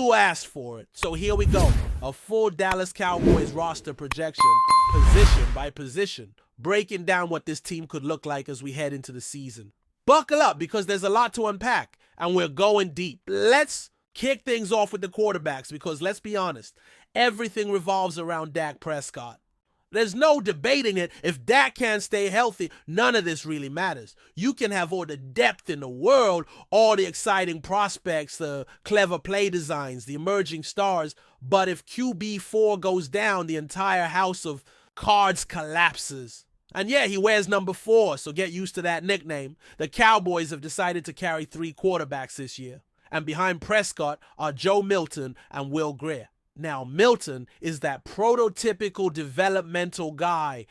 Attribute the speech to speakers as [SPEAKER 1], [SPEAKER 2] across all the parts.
[SPEAKER 1] You asked for it. So here we go. A full Dallas Cowboys roster projection, position by position, breaking down what this team could look like as we head into the season. Buckle up because there's a lot to unpack, and we're going deep. Let's kick things off with the quarterbacks because let's be honest, everything revolves around Dak Prescott. There's no debating it. If Dak can't stay healthy, none of this really matters. You can have all the depth in the world, all the exciting prospects, the clever play designs, the emerging stars, but if QB4 goes down, the entire house of cards collapses. And yeah, he wears number 4, so get used to that nickname. The Cowboys have decided to carry 3 quarterbacks this year. And behind Prescott are Joe Milton and Will Grier. Now, Milton is that prototypical developmental guy.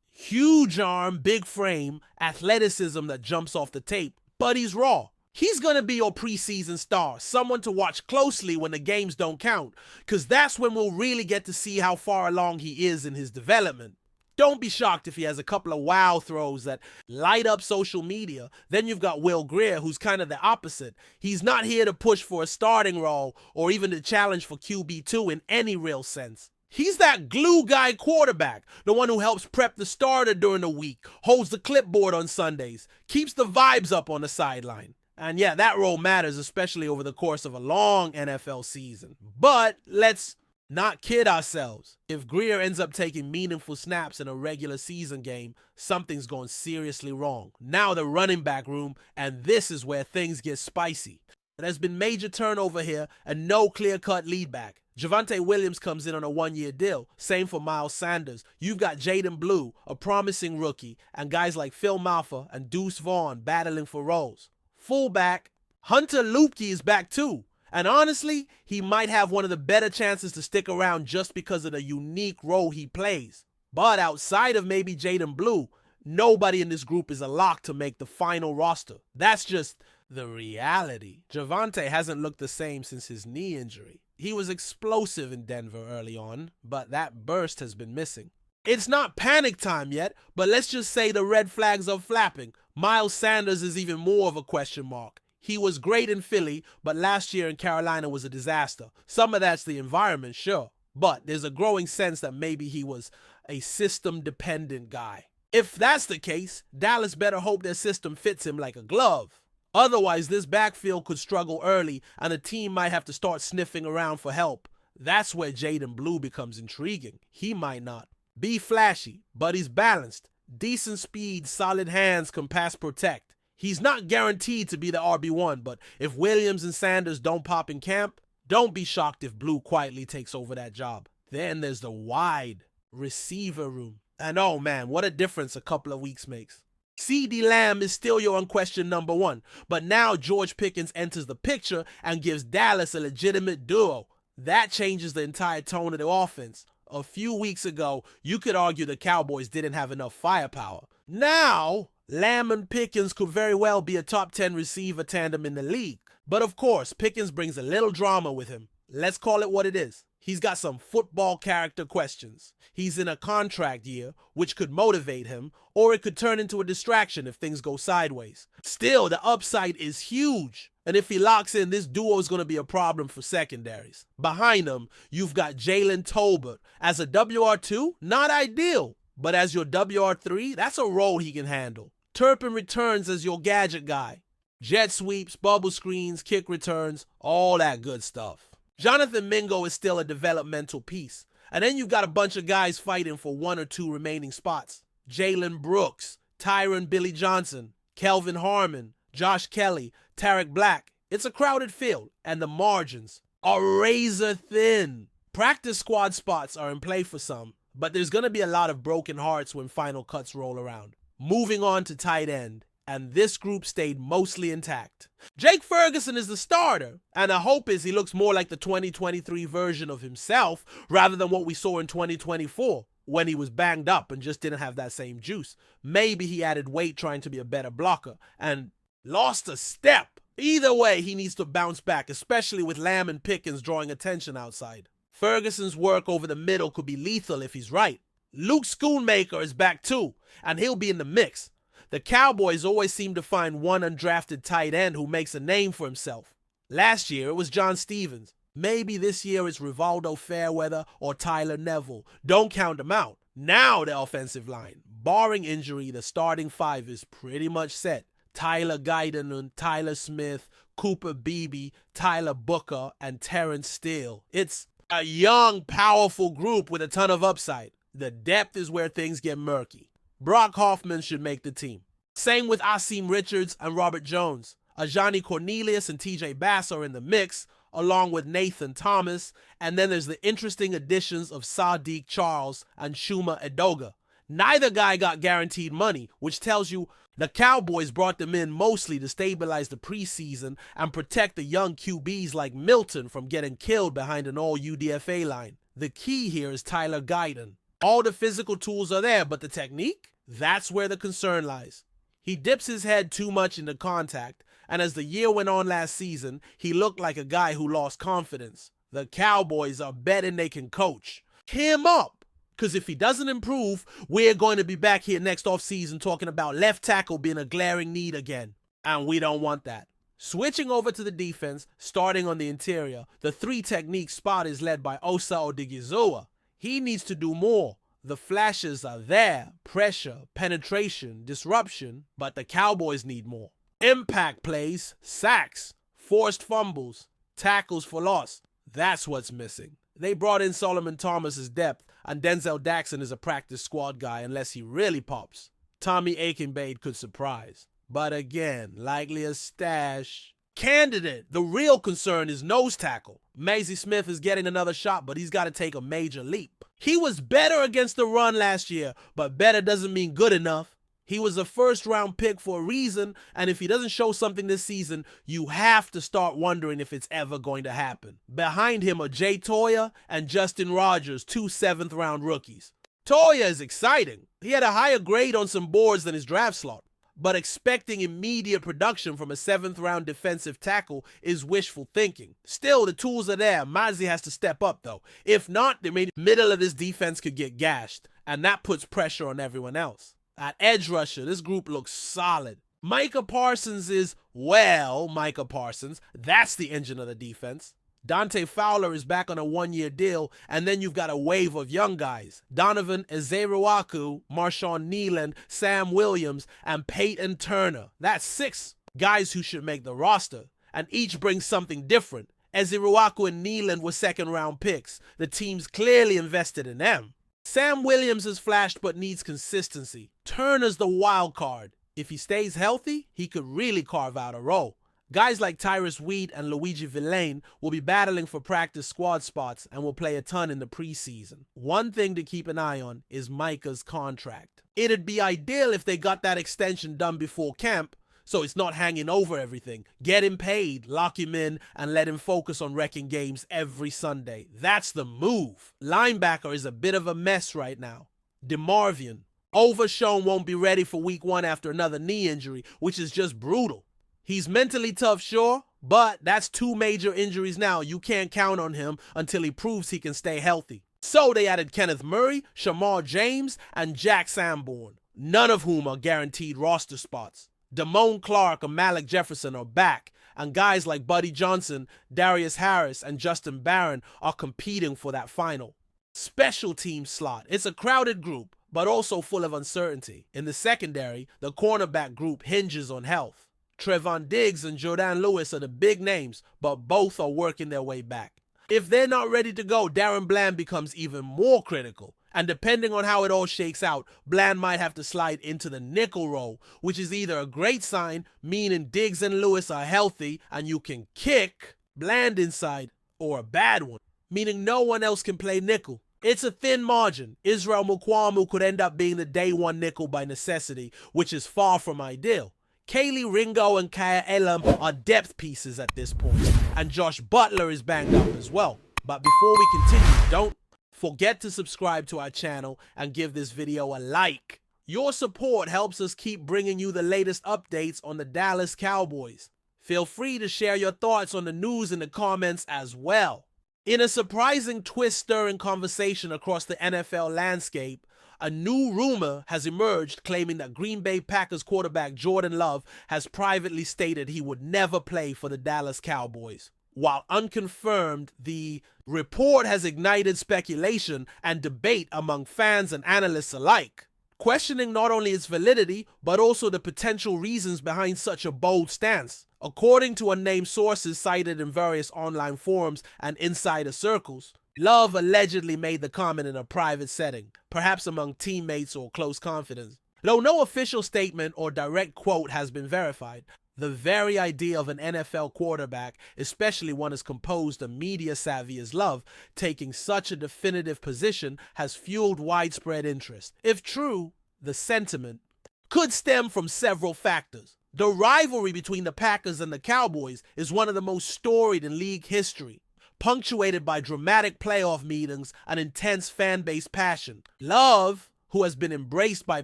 [SPEAKER 1] Huge arm, big frame, athleticism that jumps off the tape, but he's raw. He's going to be your preseason star, someone to watch closely when the games don't count, because that's when we'll really get to see how far along he is in his development. Don't be shocked if he has a couple of wow throws that light up social media. Then you've got Will Grier, who's kind of the opposite. He's not here to push for a starting role or even to challenge for QB2 in any real sense. He's that glue guy quarterback, the one who helps prep the starter during the week, holds the clipboard on Sundays, keeps the vibes up on the sideline. And yeah, that role matters, especially over the course of a long NFL season. But let's not kid ourselves. If Grier ends up taking meaningful snaps in a regular season game, something's gone seriously wrong. Now the running back room, and this is where things get spicy. There's been major turnover here and no clear-cut lead back. Javonte Williams comes in on a 1-year deal. Same for Miles Sanders. You've got Jaden Blue, a promising rookie, and guys like Phil Maffa and Deuce Vaughn battling for roles. Fullback, Hunter Luepke is back too. And honestly, he might have one of the better chances to stick around just because of the unique role he plays. But outside of maybe Jaden Blue, nobody in this group is a lock to make the final roster. That's just the reality. Javonte hasn't looked the same since his knee injury. He was explosive in Denver early on, but that burst has been missing. It's not panic time yet, but let's just say the red flags are flapping. Miles Sanders is even more of a question mark. He was great in Philly, but last year in Carolina was a disaster. Some of that's the environment, sure, but there's a growing sense that maybe he was a system-dependent guy. If that's the case, Dallas better hope their system fits him like a glove. Otherwise, this backfield could struggle early, and the team might have to start sniffing around for help. That's where Jaden Blue becomes intriguing. He might not be flashy, but he's balanced. Decent speed, solid hands, can pass protect. He's not guaranteed to be the RB1, but if Williams and Sanders don't pop in camp, don't be shocked if Blue quietly takes over that job. Then there's the wide receiver room. And oh man, what a difference a couple of weeks makes. CeeDee Lamb is still your unquestioned number 1, but now George Pickens enters the picture and gives Dallas a legitimate duo. That changes the entire tone of the offense. A few weeks ago, you could argue the Cowboys didn't have enough firepower. Now, Lamb and Pickens could very well be a top 10 receiver tandem in the league. But of course, Pickens brings a little drama with him. Let's call it what it is. He's got some football character questions. He's in a contract year, which could motivate him, or it could turn into a distraction if things go sideways. Still, the upside is huge. And if he locks in, this duo is going to be a problem for secondaries. Behind him, you've got Jalen Tolbert. As a WR2, not ideal. But as your WR3, that's a role he can handle. Turpin returns as your gadget guy. Jet sweeps, bubble screens, kick returns, all that good stuff. Jonathan Mingo is still a developmental piece. And then you've got a bunch of guys fighting for 1 or 2 remaining spots. Jalen Brooks, Tyron Billy Johnson, Kelvin Harmon, Josh Kelly, Tarek Black. It's a crowded field, and the margins are razor thin. Practice squad spots are in play for some, but there's going to be a lot of broken hearts when final cuts roll around. Moving on to tight end, and this group stayed mostly intact. Jake Ferguson is the starter, and the hope is he looks more like the 2023 version of himself rather than what we saw in 2024 when he was banged up and just didn't have that same juice. Maybe he added weight trying to be a better blocker and lost a step. Either way, he needs to bounce back, especially with Lamb and Pickens drawing attention outside. Ferguson's work over the middle could be lethal if he's right. Luke Schoonmaker is back too, and he'll be in the mix. The Cowboys always seem to find one undrafted tight end who makes a name for himself. Last year, it was John Stevens. Maybe this year it's Rivaldo Fairweather or Tyler Neville. Don't count them out. Now the offensive line. Barring injury, the starting five is pretty much set. Tyler Guyton, Tyler Smith, Cooper Beebe, Tyler Booker, and Terrence Steele. It's a young, powerful group with a ton of upside. The depth is where things get murky. Brock Hoffman should make the team. Same with Asim Richards and Robert Jones. Ajani Cornelius and TJ Bass are in the mix, along with Nathan Thomas, and then there's the interesting additions of Sadiq Charles and Shuma Edoga. Neither guy got guaranteed money, which tells you the Cowboys brought them in mostly to stabilize the preseason and protect the young QBs like Milton from getting killed behind an all-UDFA line. The key here is Tyler Guyton. All the physical tools are there, but the technique? That's where the concern lies. He dips his head too much into contact, and as the year went on last season, he looked like a guy who lost confidence. The Cowboys are betting they can coach him up, because if he doesn't improve, we're going to be back here next offseason talking about left tackle being a glaring need again, and we don't want that. Switching over to the defense, starting on the interior, the three technique spot is led by Osa Odigizua. He needs to do more. The flashes are there, pressure, penetration, disruption, but the Cowboys need more. Impact plays, sacks, forced fumbles, tackles for loss. That's what's missing. They brought in Solomon Thomas as depth, and Denzel Daxon is a practice squad guy unless he really pops. Tommy Akinbade could surprise. But again, likely a stash candidate. The real concern is nose tackle. Maisie Smith is getting another shot, but he's got to take a major leap. He was better against the run last year, but better doesn't mean good enough. He was a first-round pick for a reason, and if he doesn't show something this season, you have to start wondering if it's ever going to happen. Behind him are Jay Toya and Justin Rogers, two seventh-round rookies. Toya is exciting. He had a higher grade on some boards than his draft slot, but expecting immediate production from a seventh-round defensive tackle is wishful thinking. Still, the tools are there. Mazzi has to step up, though. If not, the middle of this defense could get gashed, and that puts pressure on everyone else. At edge rusher, this group looks solid. Micah Parsons is, well, Micah Parsons. That's the engine of the defense. Dante Fowler is back on a one-year deal, and then you've got a wave of young guys. Donovan Ezeruaku, Marshawn Nealand, Sam Williams, and Peyton Turner. That's 6 guys who should make the roster, and each brings something different. Ezeruaku and Nealand were second-round picks. The team's clearly invested in them. Sam Williams has flashed but needs consistency. Turner's the wild card. If he stays healthy, he could really carve out a role. Guys like Tyrus Wheat and Luigi Villain will be battling for practice squad spots and will play a ton in the preseason. One thing to keep an eye on is Micah's contract. It'd be ideal if they got that extension done before camp, so it's not hanging over everything. Get him paid, lock him in, and let him focus on wrecking games every Sunday. That's the move. Linebacker is a bit of a mess right now. DeMarvion. Overshown won't be ready for week 1 after another knee injury, which is just brutal. He's mentally tough, sure, but that's 2 major injuries now. You can't count on him until he proves he can stay healthy. So they added Kenneth Murray, Shamar James, and Jack Sanborn, none of whom are guaranteed roster spots. Damone Clark and Malik Jefferson are back, and guys like Buddy Johnson, Darius Harris, and Justin Barron are competing for that final. Special team slot. It's a crowded group, but also full of uncertainty. In the secondary, the cornerback group hinges on health. Trevon Diggs and Jordan Lewis are the big names, but both are working their way back. If they're not ready to go, Darren Bland becomes even more critical. And depending on how it all shakes out, Bland might have to slide into the nickel role, which is either a great sign, meaning Diggs and Lewis are healthy and you can kick Bland inside, or a bad one, meaning no one else can play nickel. It's a thin margin. Israel Mukwamu could end up being the day 1 nickel by necessity, which is far from ideal. Kaylee Ringo and Kaya Elam are depth pieces at this point, and Josh Butler is banged up as well. But before we continue, don't forget to subscribe to our channel and give this video a like. Your support helps us keep bringing you the latest updates on the Dallas Cowboys. Feel free to share your thoughts on the news in the comments as well. In a surprising twist-stirring conversation across the NFL landscape, a new rumor has emerged claiming that Green Bay Packers quarterback Jordan Love has privately stated he would never play for the Dallas Cowboys. While unconfirmed, the report has ignited speculation and debate among fans and analysts alike, questioning not only its validity, but also the potential reasons behind such a bold stance. According to unnamed sources cited in various online forums and insider circles, Love allegedly made the comment in a private setting, perhaps among teammates or close confidants. Though no official statement or direct quote has been verified, the very idea of an NFL quarterback, especially one as composed and media-savvy as Love, taking such a definitive position has fueled widespread interest. If true, the sentiment could stem from several factors. The rivalry between the Packers and the Cowboys is one of the most storied in league history, punctuated by dramatic playoff meetings and intense fan-based passion. Love, who has been embraced by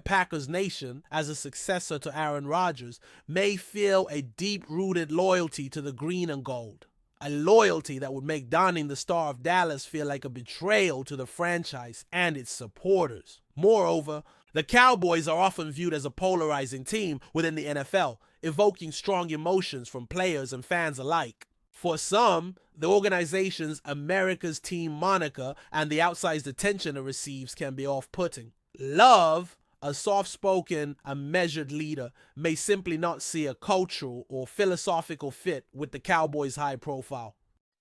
[SPEAKER 1] Packers Nation as a successor to Aaron Rodgers, may feel a deep-rooted loyalty to the green and gold, a loyalty that would make donning the Star of Dallas feel like a betrayal to the franchise and its supporters. Moreover, the Cowboys are often viewed as a polarizing team within the NFL, evoking strong emotions from players and fans alike. For some, the organization's America's Team moniker and the outsized attention it receives can be off-putting. Love, a soft-spoken and measured leader, may simply not see a cultural or philosophical fit with the Cowboys' high profile.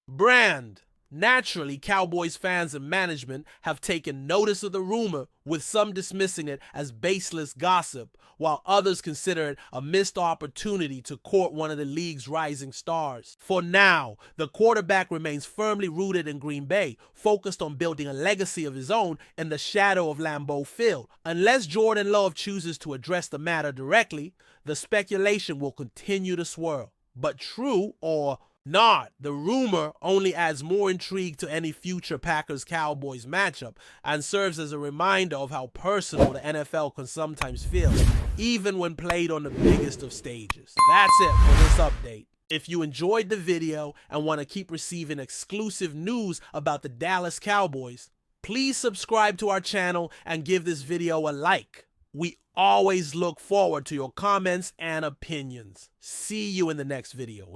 [SPEAKER 1] Brand. Naturally, Cowboys fans and management have taken notice of the rumor, with some dismissing it as baseless gossip, while others consider it a missed opportunity to court one of the league's rising stars. For now, the quarterback remains firmly rooted in Green Bay, focused on building a legacy of his own in the shadow of Lambeau Field. Unless Jordan Love chooses to address the matter directly, the speculation will continue to swirl. But true or not, the rumor only adds more intrigue to any future Packers-Cowboys matchup and serves as a reminder of how personal the NFL can sometimes feel, even when played on the biggest of stages. That's it for this update. If you enjoyed the video and want to keep receiving exclusive news about the Dallas Cowboys, please subscribe to our channel and give this video a like. We always look forward to your comments and opinions. See you in the next video.